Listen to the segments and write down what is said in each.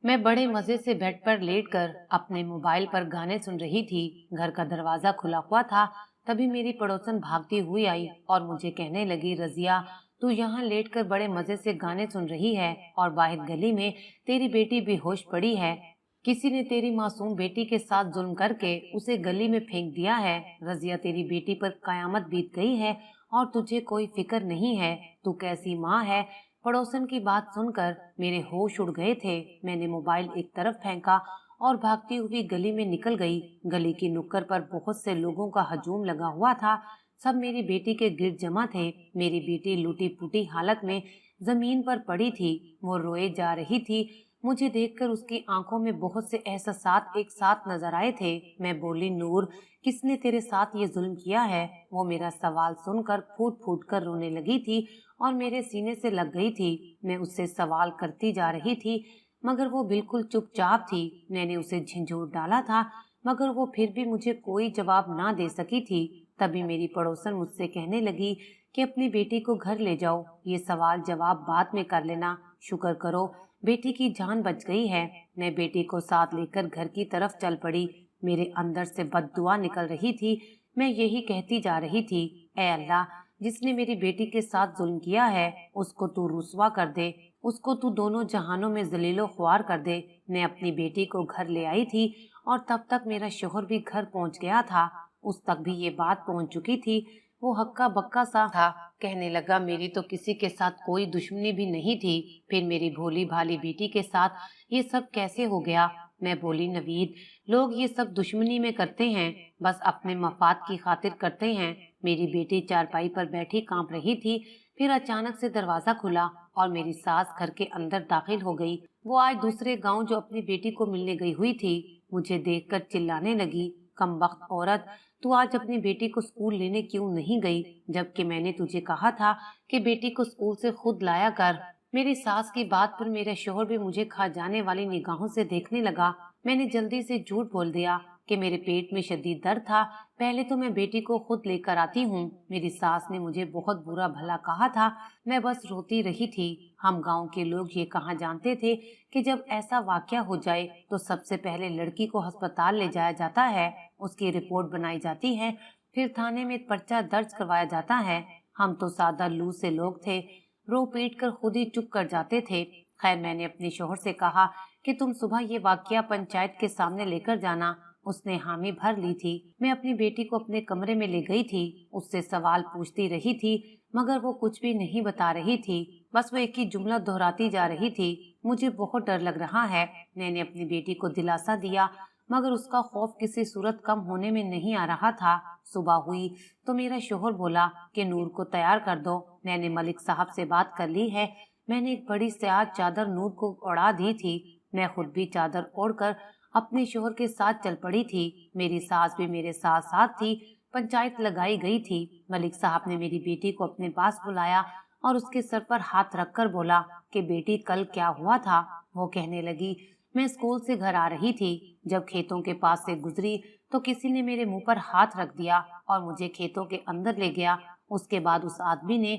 मैं बड़े मजे से बेड पर लेटकर अपने मोबाइल पर गाने सुन रही थी। घर का दरवाजा खुला हुआ था। तभी मेरी पड़ोसन भागती हुई आई और मुझे कहने लगी, रजिया, तू यहाँ लेटकर बड़े मजे से गाने सुन रही है और बाहर गली में तेरी बेटी बेहोश पड़ी है। किसी ने तेरी मासूम बेटी के साथ जुल्म करके उसे गली में फेंक दिया है। रजिया, तेरी बेटी पर कयामत बीत गई है और तुझे कोई फिक्र नहीं है। तू कैसी माँ है। पड़ोसन की बात सुनकर मेरे होश उड़ गए थे। मैंने मोबाइल एक तरफ फेंका और भागती हुई गली में निकल गई। गली की नुक्कड़ पर बहुत से लोगों का हजूम लगा हुआ था। सब मेरी बेटी के गिर्द जमा थे। मेरी बेटी लूटी पुटी हालत में जमीन पर पड़ी थी। वो रोए जा रही थी। मुझे देखकर उसकी आंखों में बहुत से एहसास एक साथ नजर आए थे। मैं बोली, नूर, किसने तेरे साथ ये जुल्म किया है? वो मेरा सवाल सुनकर फूट फूट कर रोने लगी थी और मेरे सीने से लग गई थी। मैं उससे सवाल करती जा रही थी मगर वो बिल्कुल चुपचाप थी। मैंने उसे झिंझोर डाला था मगर वो फिर भी मुझे कोई जवाब ना दे सकी थी। तभी मेरी पड़ोसन मुझसे कहने लगी कि अपनी बेटी को घर ले जाओ, ये सवाल जवाब बाद में कर लेना। शुक्र करो बेटी की जान बच गई है। मैं बेटी को साथ लेकर घर की तरफ चल पड़ी। मेरे अंदर से बददुआ निकल रही थी। मैं यही कहती जा रही थी, ऐ अल्लाह, जिसने मेरी बेटी के साथ जुल्म किया है उसको तू रुस्वा कर दे, उसको तू दोनों जहानों में जलीलो ख्वार कर दे। मैं अपनी बेटी को घर ले आई थी और तब तक मेरा शोहर भी घर पहुंच गया था। उस तक भी ये बात पहुंच चुकी थी। वो हक्का बक्का सा था। कहने लगा, मेरी तो किसी के साथ कोई दुश्मनी भी नहीं थी, फिर मेरी भोली भाली बेटी के साथ ये सब कैसे हो गया? मैं बोली, नवीद, लोग ये सब दुश्मनी में करते हैं, बस अपने मफाद की खातिर करते हैं। मेरी बेटी चारपाई पर बैठी कांप रही थी। फिर अचानक से दरवाजा खुला और मेरी सास घर के अंदर दाखिल हो गई। वो आज दूसरे गांव जो अपनी बेटी को मिलने गई हुई थी। मुझे देखकर चिल्लाने लगी, कमबख्त औरत, तू आज अपनी बेटी को स्कूल लेने क्यों नहीं गई, जबकि मैंने तुझे कहा था कि बेटी को स्कूल से खुद लाया कर। मेरी सास की बात पर मेरा शोहर भी मुझे खा जाने वाली निगाहों से देखने लगा। मैंने जल्दी से झूठ बोल दिया कि मेरे पेट में शदीद दर्द था, पहले तो मैं बेटी को खुद लेकर आती हूँ। मेरी सास ने मुझे बहुत बुरा भला कहा था। मैं बस रोती रही थी। हम गांव के लोग ये कहा जानते थे कि जब ऐसा वाकया हो जाए तो सबसे पहले लड़की को अस्पताल ले जाया जाता है, उसकी रिपोर्ट बनाई जाती है, फिर थाने में पर्चा दर्ज करवाया जाता है। हम तो सादा लू से लोग थे, रो पीट कर खुद ही चुप कर जाते थे। खैर, मैंने अपने शोहर से कहा कि तुम सुबह ये वाकया पंचायत के सामने लेकर जाना। उसने हामी भर ली थी। मैं अपनी बेटी को अपने कमरे में ले गई थी। उससे सवाल पूछती रही थी मगर वो कुछ भी नहीं बता रही थी। बस वो एक ही जुमला दोहराती जा रही थी, मुझे बहुत डर लग रहा है। मैंने अपनी बेटी को दिलासा दिया मगर उसका खौफ किसी सूरत कम होने में नहीं आ रहा था। सुबह हुई तो मेरा शोहर बोला कि नूर को तैयार कर दो। मैंने मलिक साहब से बात कर ली है। मैंने एक बड़ी स्याह चादर नूर को उड़ा दी थी। मैं खुद भी चादर ओढ़कर अपने शोहर के साथ चल पड़ी थी। मेरी सास भी मेरे साथ साथ थी। पंचायत लगाई गई थी। मलिक साहब ने मेरी बेटी को अपने पास बुलाया और उसके सर पर हाथ रखकर बोला कि बेटी, कल क्या हुआ था? वो कहने लगी, मैं स्कूल से घर आ रही थी, जब खेतों के पास से गुजरी तो किसी ने मेरे मुंह पर हाथ रख दिया और मुझे खेतों के अंदर ले गया। उसके बाद उस आदमी ने,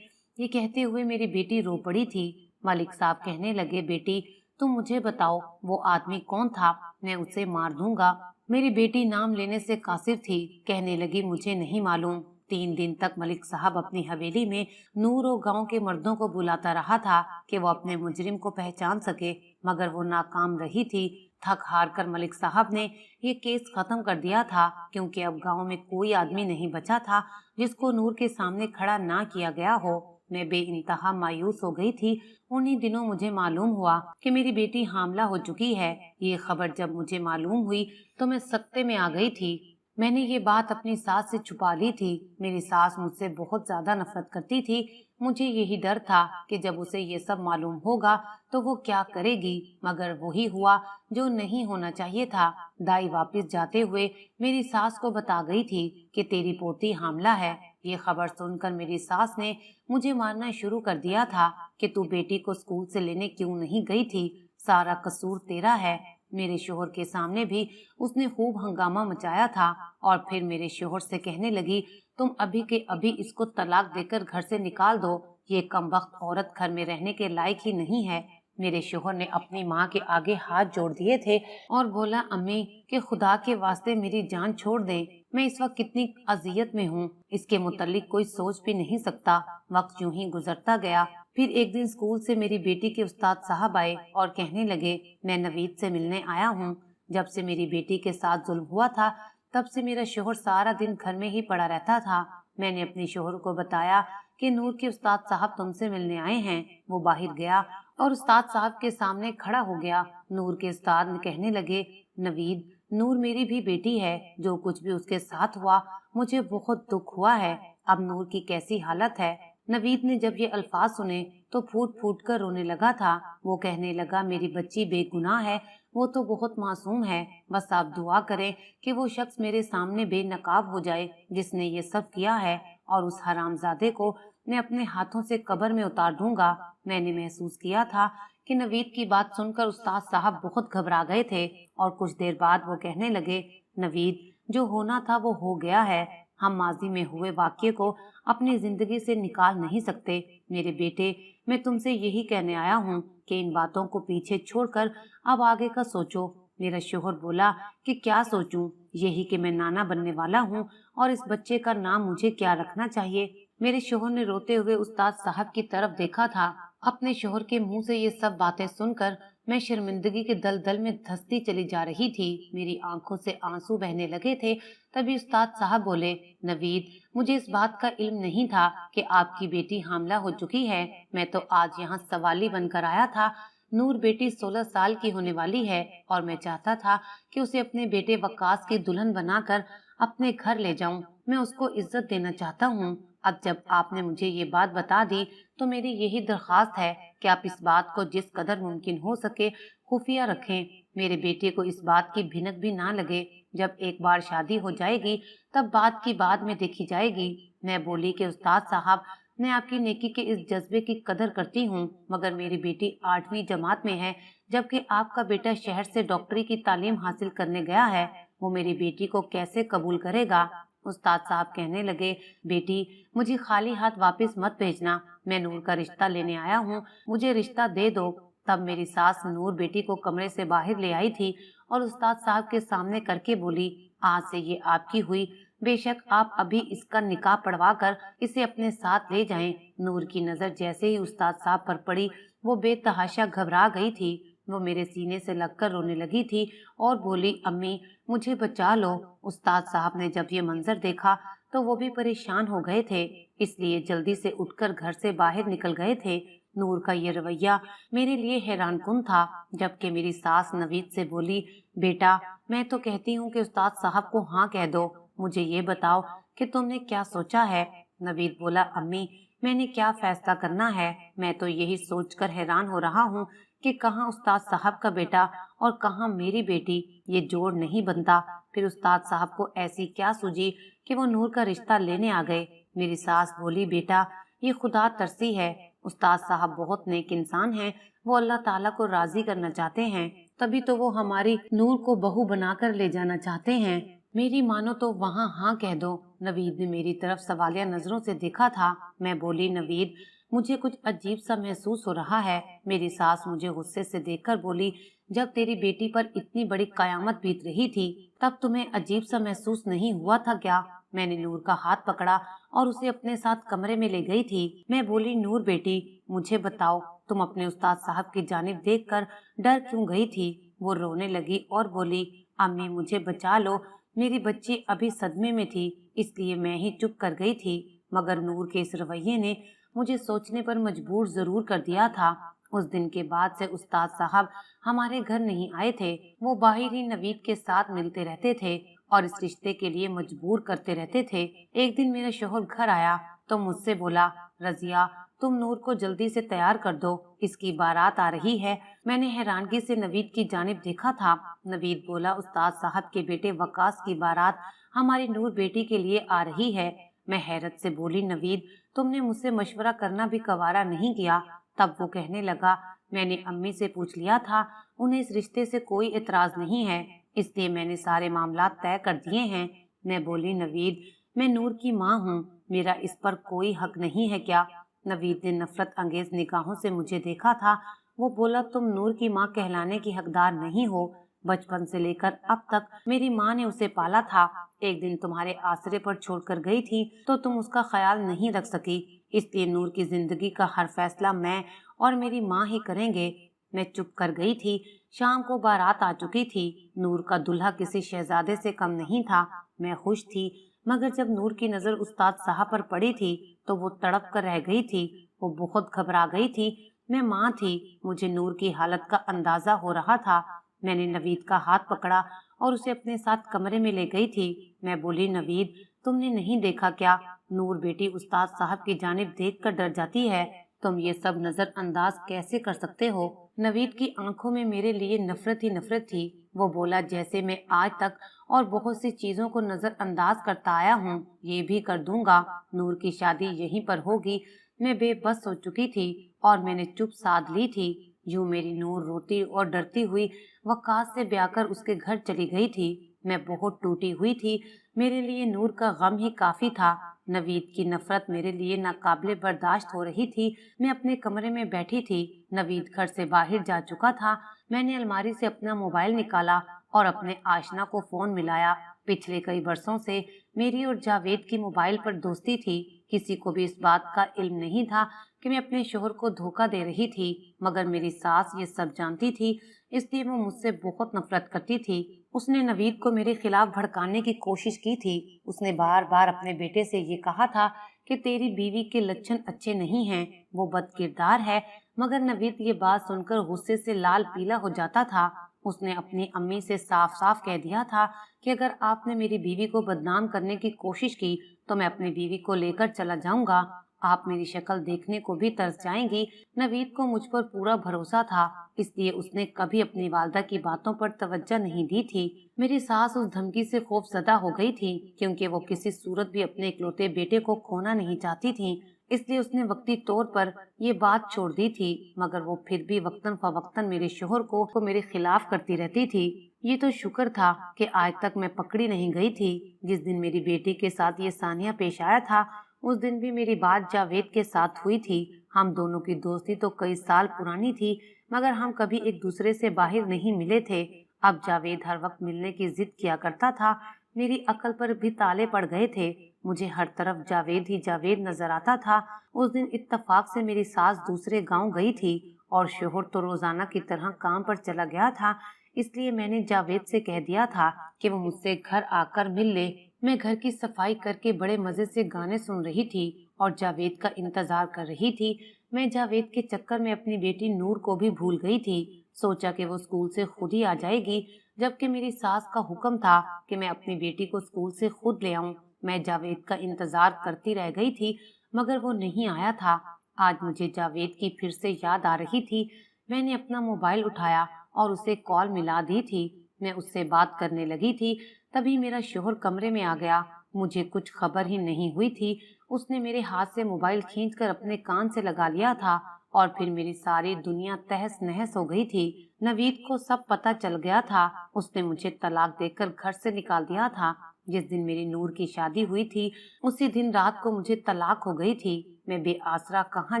ये कहते हुए मेरी बेटी रो पड़ी थी। मलिक साहब कहने लगे, बेटी, तुम मुझे बताओ वो आदमी कौन था, मैं उसे मार दूंगा। मेरी बेटी नाम लेने से कासिर थी। कहने लगी, मुझे नहीं मालूम। 3 दिन तक मलिक साहब अपनी हवेली में नूर और गांव के मर्दों को बुलाता रहा था कि वो अपने मुजरिम को पहचान सके, मगर वो नाकाम रही थी। थक हार कर मलिक साहब ने ये केस खत्म कर दिया था, क्योंकि अब गांव में कोई आदमी नहीं बचा था जिसको नूर के सामने खड़ा ना किया गया हो। मैं बेइंतहा मायूस हो गई थी। उन्हीं दिनों मुझे मालूम हुआ कि मेरी बेटी हामला हो चुकी है। ये खबर जब मुझे मालूम हुई तो मैं सख्ते में आ गई थी। मैंने ये बात अपनी सास से छुपा ली थी। मेरी सास मुझसे बहुत ज्यादा नफरत करती थी। मुझे यही डर था कि जब उसे ये सब मालूम होगा तो वो क्या करेगी, मगर वही हुआ जो नहीं होना चाहिए था। दाई वापस जाते हुए मेरी सास को बता गई थी कि तेरी पोती हामला है। ये खबर सुनकर मेरी सास ने मुझे मारना शुरू कर दिया था कि तू बेटी को स्कूल से लेने क्यों नहीं गई थी, सारा कसूर तेरा है। मेरे शोहर के सामने भी उसने खूब हंगामा मचाया था और फिर मेरे शोहर से कहने लगी, तुम अभी के अभी इसको तलाक देकर घर से निकाल दो, ये कमबख्त औरत घर में रहने के लायक ही नहीं है। मेरे शोहर ने अपनी माँ के आगे हाथ जोड़ दिए थे और बोला, अम्मी कि खुदा के वास्ते मेरी जान छोड़ दे, मैं इस वक्त कितनी अजियत में हूँ, इसके मुतालिक कोई सोच भी नहीं सकता। वक्त यूं ही गुजरता गया। फिर एक दिन स्कूल से मेरी बेटी के उस्ताद साहब आए और कहने लगे, मैं नवीद से मिलने आया हूँ। जब से मेरी बेटी के साथ जुल्म हुआ था तब से मेरा शोहर सारा दिन घर में ही पड़ा रहता था। मैंने अपने शोहर को बताया कि नूर के उस्ताद साहब तुमसे मिलने आए हैं। वो बाहर गया और उस्ताद साहब के सामने खड़ा हो गया। नूर के उस्ताद ने कहने लगे, नवीद, नूर मेरी भी बेटी है, जो कुछ भी उसके साथ हुआ मुझे बहुत दुख हुआ है। अब नूर की कैसी हालत है? नवीद ने जब ये अल्फाज सुने तो फूट फूट कर रोने लगा था। वो कहने लगा, मेरी बच्ची बेगुनाह है, वो तो बहुत मासूम है। बस आप दुआ करें कि वो शख्स मेरे सामने बेनकाब हो जाए जिसने ये सब किया है, और उस हरामजादे को मैं अपने हाथों से कब्र में उतार दूंगा। मैंने महसूस किया था कि नवीद की बात सुनकर उस्ताद साहब बहुत घबरा गए थे और कुछ देर बाद वो कहने लगे, नवीद, जो होना था वो हो गया है। हम माजी में हुए वाक़ये को अपनी जिंदगी से निकाल नहीं सकते। मेरे बेटे, मैं तुमसे यही कहने आया हूँ कि इन बातों को पीछे छोड़कर अब आगे का सोचो। मेरा शोहर बोला कि क्या सोचूं? यही कि मैं नाना बनने वाला हूँ और इस बच्चे का नाम मुझे क्या रखना चाहिए। मेरे शोहर ने रोते हुए उस्ताद साहब की तरफ देखा था। अपने शोहर के मुंह से ये सब बातें सुनकर मैं शर्मिंदगी के दलदल में धंसती चली जा रही थी। मेरी आंखों से आंसू बहने लगे थे। तभी उस्ताद साहब बोले, नवीद, मुझे इस बात का इल्म नहीं था कि आपकी बेटी हामला हो चुकी है। मैं तो आज यहाँ सवाली बनकर आया था। नूर बेटी 16 साल की होने वाली है और मैं चाहता था कि उसे अपने बेटे वकास की दुल्हन बनाकर अपने घर ले जाऊं। मैं उसको इज्जत देना चाहता हूँ। अब जब आपने मुझे ये बात बता दी तो मेरी यही दरख्वास्त है कि आप इस बात को जिस कदर मुमकिन हो सके खुफिया रखें। मेरे बेटे को इस बात की भिनक भी ना लगे। जब एक बार शादी हो जाएगी तब बात की बाद में देखी जाएगी। मैं बोली कि उस्ताद साहब, मैं आपकी नेकी के इस जज्बे की कदर करती हूँ, मगर मेरी बेटी 8वीं जमात में है, जबकि आपका बेटा शहर से डॉक्टरी की तालीम हासिल करने गया है। वो मेरी बेटी को कैसे कबूल करेगा? उस्ताद साहब कहने लगे, बेटी, मुझे खाली हाथ वापस मत भेजना। मैं नूर का रिश्ता लेने आया हूँ, मुझे रिश्ता दे दो। तब मेरी सास नूर बेटी को कमरे से बाहर ले आई थी और उस्ताद साहब के सामने करके बोली, आज से ये आपकी हुई। बेशक आप अभी इसका निकाह पढ़वा कर इसे अपने साथ ले जाएं। नूर की नजर जैसे ही उस्ताद साहब पर पड़ी वो बेतहाशा घबरा गई थी। वो मेरे सीने से लगकर रोने लगी थी और बोली, अम्मी, मुझे बचा लो। उस्ताद साहब ने जब ये मंजर देखा तो वो भी परेशान हो गए थे, इसलिए जल्दी से उठकर घर से बाहर निकल गए थे। नूर का ये रवैया मेरे लिए हैरानकुन था। जबकि मेरी सास नवीद से बोली, बेटा, मैं तो कहती हूँ कि उस्ताद साहब को हाँ कह दो। मुझे ये बताओ कि तुमने क्या सोचा है? नवीद बोला, अम्मी, मैंने क्या फैसला करना है? मैं तो यही सोचकर हैरान हो रहा हूँ कि कहाँ उस्ताद साहब का बेटा और कहाँ मेरी बेटी, ये जोड़ नहीं बनता। फिर उस्ताद साहब को ऐसी क्या सूझी कि वो नूर का रिश्ता लेने आ गए। मेरी सास बोली, बेटा, ये खुदा तरसी है। उस्ताद साहब बहुत नेक इंसान हैं, वो अल्लाह ताला को राजी करना चाहते हैं, तभी तो वो हमारी नूर को बहू बनाकर ले जाना चाहते हैं। मेरी मानो तो वहाँ हाँ कह दो। नवीद ने मेरी तरफ सवालिया नजरों से देखा था। मैं बोली, नवीद, मुझे कुछ अजीब सा महसूस हो रहा है। मेरी सास मुझे गुस्से से देखकर बोली, जब तेरी बेटी पर इतनी बड़ी कयामत बीत रही थी तब तुम्हें अजीब सा महसूस नहीं हुआ था क्या? मैंने नूर का हाथ पकड़ा और उसे अपने साथ कमरे में ले गई थी। मैं बोली, नूर बेटी, मुझे बताओ, तुम अपने उस्ताद साहब की जानिब देखकर डर क्यों गई थी? वो रोने लगी और बोली, अम्मी, मुझे बचा लो। मेरी बच्ची अभी सदमे में थी, इसलिए मैं ही चुप कर गई थी, मगर नूर के इस रवैये ने मुझे सोचने पर मजबूर जरूर कर दिया था। उस दिन के बाद से उस्ताद साहब हमारे घर नहीं आए थे। वो बाहर ही नवीद के साथ मिलते रहते थे और इस रिश्ते के लिए मजबूर करते रहते थे। एक दिन मेरा शोहर घर आया तो मुझसे बोला, रजिया, तुम नूर को जल्दी से तैयार कर दो, इसकी बारात आ रही है। मैंने हैरानगी से नवीद की जानिब देखा था। नवीद बोला, उस्ताद साहब के बेटे वकास की बारात हमारी नूर बेटी के लिए आ रही है। मैं हैरत से बोली, नवीद, तुमने मुझसे मशवरा करना भी गवारा नहीं किया? तब वो कहने लगा, मैंने अम्मी से पूछ लिया था, उन्हें इस रिश्ते से कोई एतराज नहीं है, इसलिए मैंने सारे मामला तय कर दिए हैं। मैं बोली, नवीद, मैं नूर की माँ हूँ, मेरा इस पर कोई हक नहीं है क्या? नवीद ने नफरत अंगेज निगाहों से मुझे देखा था वो बोला, तुम नूर की माँ कहलाने की हकदार नहीं हो। बचपन से लेकर अब तक मेरी माँ ने उसे पाला था। एक दिन तुम्हारे आसरे पर छोड़कर गई थी तो तुम उसका ख्याल नहीं रख सकी, इसलिए नूर की जिंदगी का हर फैसला मैं और मेरी माँ ही करेंगे। मैं चुप कर गई थी। शाम को बारात आ चुकी थी। नूर का दूल्हा किसी शहजादे से कम नहीं था। मैं खुश थी, मगर जब नूर की नजर उस्ताद साहब पर पड़ी थी तो वो तड़प कर रह गई थी। वो बहुत घबरा गई थी। मैं माँ थी, मुझे नूर की हालत का अंदाजा हो रहा था। मैंने नवीद का हाथ पकड़ा और उसे अपने साथ कमरे में ले गई थी। मैं बोली, नवीद, तुमने नहीं देखा क्या? नूर बेटी उस्ताद साहब की जानिब देख कर डर जाती है। तुम ये सब नजरअंदाज कैसे कर सकते हो? नवीद की आंखों में मेरे लिए नफरत ही नफरत थी। वो बोला, जैसे मैं आज तक और बहुत सी चीजों को नजरअंदाज करता आया हूँ, ये भी कर दूंगा। नूर की शादी यहीं पर होगी। मैं बेबस हो चुकी थी और मैंने चुप साध ली थी। यूं मेरी नूर रोती और डरती हुई वक्कास से ब्याह कर उसके घर चली गई थी। मैं बहुत टूटी हुई थी। मेरे लिए नूर का गम ही काफी था। नवीद की नफरत मेरे लिए नाकाबिले बर्दाश्त हो रही थी। मैं अपने कमरे में बैठी थी। नवीद घर से बाहर जा चुका था। मैंने अलमारी से अपना मोबाइल निकाला और अपने आशना को फोन मिलाया। पिछले कई वर्षों से मेरी और जावेद की मोबाइल पर दोस्ती थी। किसी को भी इस बात का इल्म नहीं था कि मैं अपने शोहर को धोखा दे रही थी, मगर मेरी सास ये सब जानती थी, इसलिए वो मुझसे बहुत नफरत करती थी। उसने नवीद को मेरे खिलाफ भड़काने की कोशिश की थी। उसने बार बार अपने बेटे से ये कहा था कि तेरी बीवी के लक्षण अच्छे नहीं हैं, वो बदकिरदार है। मगर नवीद ये बात सुनकर गुस्से से लाल पीला हो जाता था। उसने अपनी अम्मी से साफ साफ कह दिया था कि अगर आपने मेरी बीवी को बदनाम करने की कोशिश की तो मैं अपनी बीवी को लेकर चला जाऊंगा। आप मेरी शक्ल देखने को भी तरस जाएंगी। नवीद को मुझ पर पूरा भरोसा था, इसलिए उसने कभी अपनी वालदा की बातों पर तवज्जो नहीं दी थी। मेरी सास उस धमकी से खौफजदा हो गई थी, क्योंकि वो किसी सूरत भी अपने इकलौते बेटे को खोना नहीं चाहती थी। इसलिए उसने वक्ती तौर पर ये बात छोड़ दी थी, मगर वो फिर भी वक्तन फवक्तन मेरे शोहर को मेरे खिलाफ करती रहती थी। ये तो शुक्र था कि आज तक मैं पकड़ी नहीं गई थी। जिस दिन मेरी बेटी के साथ ये सानिया पेश आया था, उस दिन भी मेरी बात जावेद के साथ हुई थी। हम दोनों की दोस्ती तो कई साल पुरानी थी, मगर हम कभी एक दूसरे से बाहर नहीं मिले थे। अब जावेद हर वक्त मिलने की जिद किया करता था। मेरी अकल पर भी ताले पड़ गए थे। मुझे हर तरफ जावेद ही जावेद नजर आता था। उस दिन इत्तफाक से मेरी सास दूसरे गांव गई थी और शोहर तो रोजाना की तरह काम पर चला गया था, इसलिए मैंने जावेद से कह दिया था कि वो मुझसे घर आकर मिल ले। मैं घर की सफाई करके बड़े मजे से गाने सुन रही थी और जावेद का इंतजार कर रही थी। मैं जावेद के चक्कर में अपनी बेटी नूर को भी भूल गई थी। सोचा कि वो स्कूल से खुद ही आ जाएगी, जबकि मेरी सास का हुक्म था कि मैं अपनी बेटी को स्कूल से खुद ले आऊं। मैं जावेद का इंतजार करती रह गई थी, मगर वो नहीं आया था। आज मुझे जावेद की फिर से याद आ रही थी। मैंने अपना मोबाइल उठाया और उसे कॉल मिला दी थी। मैं उससे बात करने लगी थी, तभी मेरा शोहर कमरे में आ गया। मुझे कुछ खबर ही नहीं हुई थी। उसने मेरे हाथ से मोबाइल खींचकर अपने कान से लगा लिया था और फिर मेरी सारी दुनिया तहस नहस हो गई थी। नवीद को सब पता चल गया था। उसने मुझे तलाक देकर घर से निकाल दिया था। जिस दिन मेरी नूर की शादी हुई थी, उसी दिन रात को मुझे तलाक हो गई थी। मैं बेआसरा कहाँ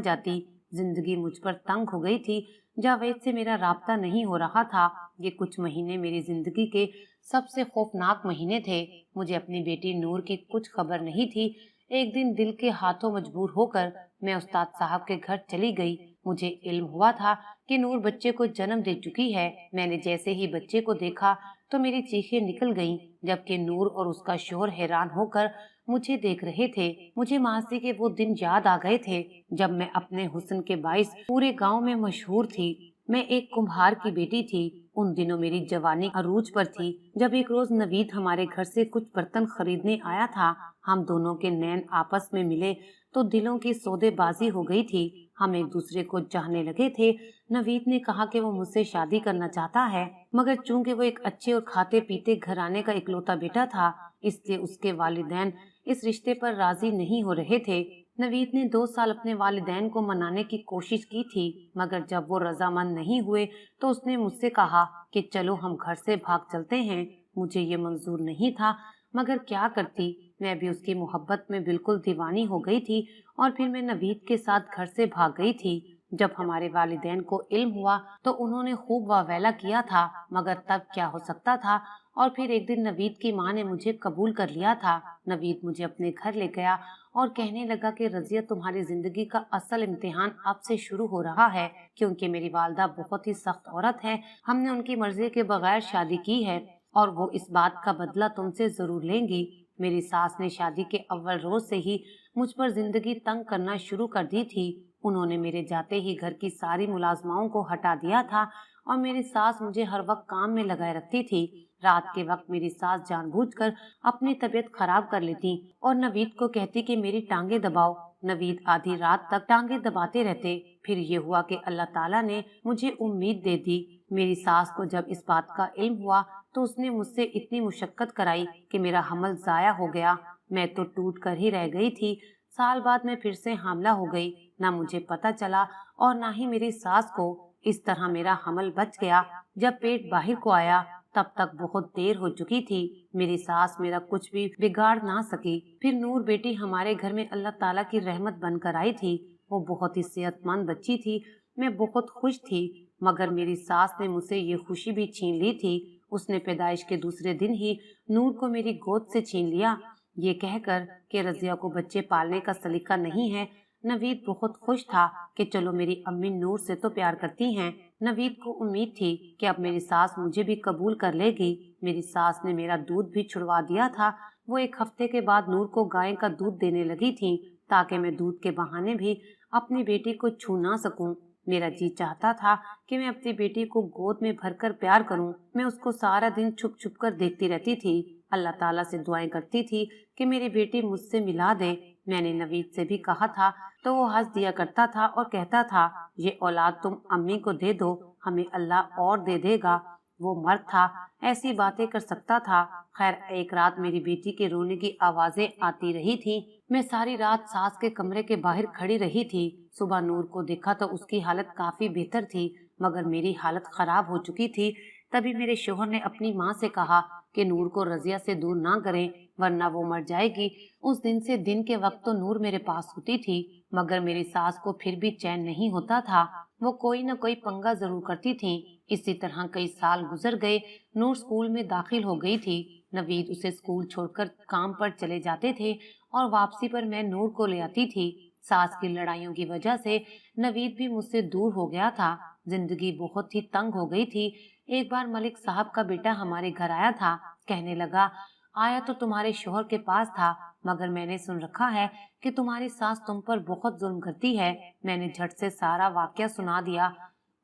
जाती। जिंदगी मुझ पर तंग हो गई थी। जावेद से मेरा राब्ता नहीं हो रहा था। ये कुछ महीने मेरी जिंदगी के सबसे खौफनाक महीने थे। मुझे अपनी बेटी नूर की कुछ खबर नहीं थी। एक दिन दिल के हाथों मजबूर होकर मैं उस्ताद साहब के घर चली गई। मुझे इल्म हुआ था कि नूर बच्चे को जन्म दे चुकी है। मैंने जैसे ही बच्चे को देखा तो मेरी चीखें निकल गईं, जबकि नूर और उसका शोहर हैरान होकर मुझे देख रहे थे। मुझे मासी के वो दिन याद आ गए थे जब मैं अपने हुस्न के बाइस पूरे गांव में मशहूर थी। मैं एक कुम्हार की बेटी थी। उन दिनों मेरी जवानी अरूज पर थी। जब एक रोज नवीद हमारे घर से कुछ बर्तन खरीदने आया था, हम दोनों के नैन आपस में मिले तो दिलों की सौदेबाजी हो गई थी। हम एक दूसरे को चाहने लगे थे। नवीद ने कहा कि वो मुझसे शादी करना चाहता है, मगर चूंकि वो एक अच्छे और खाते पीते घराने का इकलौता बेटा था, इसलिए उसके वालिदैन इस रिश्ते पर राजी नहीं हो रहे थे। नवीद ने 2 साल अपने वालिदैन को मनाने की कोशिश की थी, मगर जब वो रजामंद नहीं हुए तो उसने मुझसे कहा कि चलो हम घर से भाग चलते हैं। मुझे ये मंजूर नहीं था, मगर क्या करती। मैं भी उसकी मोहब्बत में बिल्कुल दीवानी हो गई थी और फिर मैं नवीद के साथ घर से भाग गई थी। जब हमारे वालिदैन को इल्म हुआ तो उन्होंने खूब वावेला किया था, मगर तब क्या हो सकता था। और फिर एक दिन नवीद की माँ ने मुझे कबूल कर लिया था। नवीद मुझे अपने घर ले गया और कहने लगा कि रजिया, तुम्हारी जिंदगी का असल इम्तिहान अब से शुरू हो रहा है, क्योंकि मेरी वालदा बहुत ही सख्त औरत है। हमने उनकी मर्जी के बगैर शादी की है और वो इस बात का बदला तुमसे जरूर लेंगी। मेरी सास ने शादी के अव्वल रोज से ही मुझ पर जिंदगी तंग करना शुरू कर दी थी। उन्होंने मेरे जाते ही घर की सारी मुलाजमाओं को हटा दिया था और मेरी सास मुझे हर वक्त काम में लगाए रखती थी। रात के वक्त मेरी सास जानबूझकर अपनी तबीयत खराब कर लेती और नवीद को कहती कि मेरी टांगे दबाओ। नवीद आधी रात तक टांगे दबाते रहते। फिर ये हुआ कि अल्लाह ताला ने मुझे उम्मीद दे दी। मेरी सास को जब इस बात का इल्म हुआ तो उसने मुझसे इतनी मुशक्कत कराई कि मेरा हमल जाया हो गया। मैं तो टूट कर ही रह गई थी। साल बाद मैं फिर से हामला हो गई। ना मुझे पता चला और ना ही मेरी सास को। इस तरह मेरा हमल बच गया। जब पेट बाहर को आया तब तक बहुत देर हो चुकी थी। मेरी सास मेरा कुछ भी बिगाड़ ना सकी। फिर नूर बेटी हमारे घर में अल्लाह ताला की रहमत बनकर आई थी। वो बहुत ही सेहतमंद बच्ची थी। मैं बहुत खुश थी, मगर मेरी सास ने मुझसे ये खुशी भी छीन ली थी। उसने पैदाइश के दूसरे दिन ही नूर को मेरी गोद से छीन लिया, ये कहकर कि रजिया को बच्चे पालने का सलीका नहीं है। नवीद बहुत खुश था कि चलो मेरी अम्मी नूर से तो प्यार करती हैं। नवीद को उम्मीद थी कि अब मेरी सास मुझे भी कबूल कर लेगी। मेरी सास ने मेरा दूध भी छुड़वा दिया था। वो एक हफ्ते के बाद नूर को गाय का दूध देने लगी थी, ताकि मैं दूध के बहाने भी अपनी बेटी को छू ना सकूं। मेरा जी चाहता था कि मैं अपनी बेटी को गोद में भरकर प्यार करूं। मैं उसको सारा दिन छुप छुप कर देखती रहती थी। अल्लाह ताला से दुआएं करती थी कि मेरी बेटी मुझसे मिला दे। मैंने नवीद से भी कहा था तो वो हंस दिया करता था और कहता था, ये औलाद तुम अम्मी को दे दो, हमें अल्लाह और दे देगा। वो मर्द था, ऐसी बातें कर सकता था। खैर, एक रात मेरी बेटी के रोने की आवाजें आती रही थी। मैं सारी रात सास के कमरे के बाहर खड़ी रही थी। सुबह नूर को देखा तो उसकी हालत काफी बेहतर थी, मगर मेरी हालत खराब हो चुकी थी। तभी मेरे शोहर ने अपनी माँ से कहा कि नूर को रजिया से दूर ना करें, वरना वो मर जाएगी। उस दिन से दिन के वक्त तो नूर मेरे पास होती थी, मगर मेरी सास को फिर भी चैन नहीं होता था। वो कोई न कोई पंगा जरूर करती थी। इसी तरह कई साल गुजर गए। नूर स्कूल में दाखिल हो गई थी। नवीद उसे स्कूल छोड़कर काम पर चले जाते थे और वापसी पर मैं नूर को ले आती थी। सास की लड़ाइयों की वजह से नवीद भी मुझसे दूर हो गया था। जिंदगी बहुत ही तंग हो गई थी। एक बार मलिक साहब का बेटा हमारे घर आया था। कहने लगा, आया तो तुम्हारे शोहर के पास था, मगर मैंने सुन रखा है कि तुम्हारी सास तुम पर बहुत जुल्म करती है। मैंने झट से सारा वाकया सुना दिया।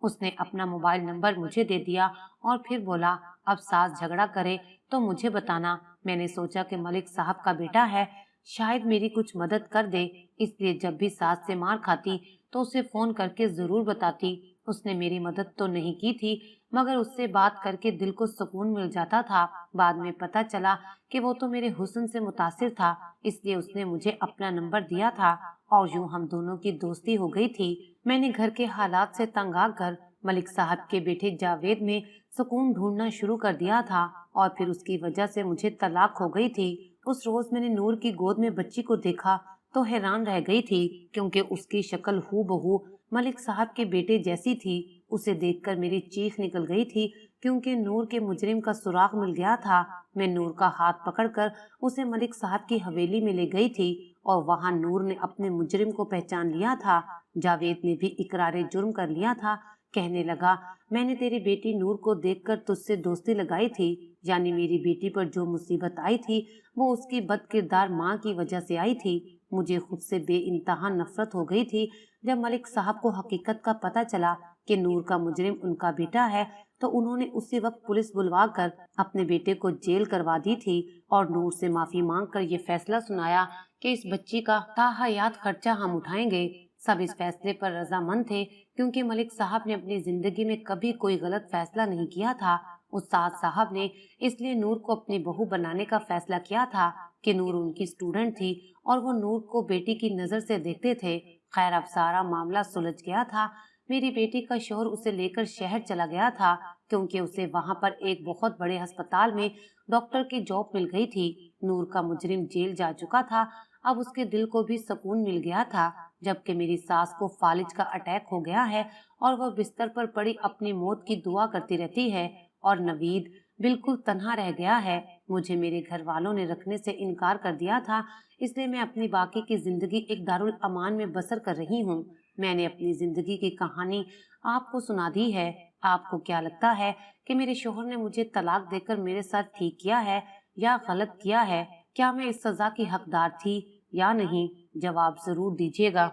उसने अपना मोबाइल नंबर मुझे दे दिया और फिर बोला, अब सास झगड़ा करे तो मुझे बताना। मैंने सोचा कि मलिक साहब का बेटा है, शायद मेरी कुछ मदद कर दे, इसलिए जब भी सास से मार खाती तो उसे फोन करके जरूर बताती। उसने मेरी मदद तो नहीं की थी, मगर उससे बात करके दिल को सुकून मिल जाता था। बाद में पता चला कि वो तो मेरे हुस्न से मुतासिर था, इसलिए उसने मुझे अपना नंबर दिया था और यूं हम दोनों की दोस्ती हो गई थी। मैंने घर के हालात से तंग आकर मलिक साहब के बेटे जावेद में सुकून ढूंढना शुरू कर दिया था और फिर उसकी वजह से मुझे तलाक हो गई थी। उस रोज मैंने नूर की गोद में बच्ची को देखा तो हैरान रह गई थी, क्योंकि उसकी शक्ल हूबहू मलिक साहब के बेटे जैसी थी। उसे देखकर मेरी चीख निकल गई थी, क्योंकि नूर के मुजरिम का सुराग मिल गया था। मैं नूर का हाथ पकड़कर उसे मलिक साहब की हवेली में ले गई थी और वहां नूर ने अपने मुजरिम को पहचान लिया था। जावेद ने भी इकरारे जुर्म कर लिया था। कहने लगा, मैंने तेरी बेटी नूर को देखकर तुझसे दोस्ती लगाई थी, यानी मेरी बेटी पर जो मुसीबत आई थी वो उसकी बदकिरदार माँ की वजह से आई थी। मुझे खुद से बेइंतहा नफरत हो गई थी। जब मलिक साहब को हकीकत का पता चला कि नूर का मुजरिम उनका बेटा है, तो उन्होंने उसी वक्त पुलिस बुलवा कर अपने बेटे को जेल करवा दी थी और नूर से माफी मांगकर ये फैसला सुनाया कि इस बच्ची का ताहयात खर्चा हम उठाएंगे। सब इस फैसले पर रजामंद थे, क्योंकि मलिक साहब ने अपनी जिंदगी में कभी कोई गलत फैसला नहीं किया था। उस्ताद साहब ने इसलिए नूर को अपनी बहू बनाने का फैसला किया था कि नूर उनकी स्टूडेंट थी और वो नूर को बेटी की नजर से देखते थे। खैर, अब सारा मामला सुलझ गया था। मेरी बेटी का शोहर उसे लेकर शहर चला गया था, क्योंकि उसे वहां पर एक बहुत बड़े अस्पताल में डॉक्टर की जॉब मिल गई थी। नूर का मुजरिम जेल जा चुका था। अब उसके दिल को भी सुकून मिल गया था। जबकि मेरी सास को फालिज का अटैक हो गया है और वह बिस्तर पर पड़ी अपनी मौत की दुआ करती रहती है, और नवीद बिल्कुल तन्हा रह गया है। मुझे मेरे घर वालों ने रखने से इनकार कर दिया था, इसलिए मैं अपनी बाकी की जिंदगी एक दारुल अमान में बसर कर रही हूँ। मैंने अपनी जिंदगी की कहानी आपको सुना दी है। आपको क्या लगता है कि मेरे शोहर ने मुझे तलाक देकर मेरे साथ ठीक किया है या गलत किया है? क्या मैं इस सजा की हकदार थी या नहीं? जवाब जरूर दीजिएगा।